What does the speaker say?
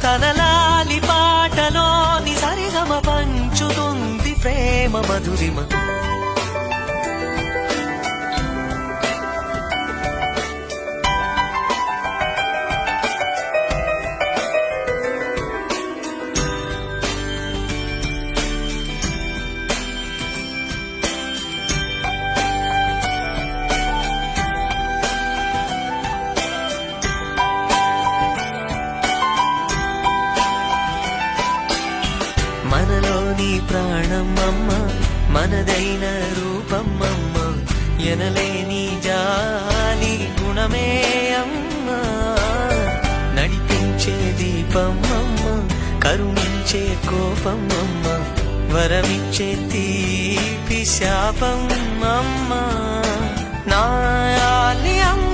తన లాలి పాటలోని సరిగమ పంచుతుంది ప్రేమ మధురిమ. మనలోని ప్రాణమమ్మ, మనదైన రూపమమ్మ, ఎనలేని జాలి గుణమే అమ్మ. నడిపించే దీపమమ్మ, కరుణించే కోపమమ్మ, వరమిచ్చే తీపి శాపమమ్మ. నాయాలి అమ్మ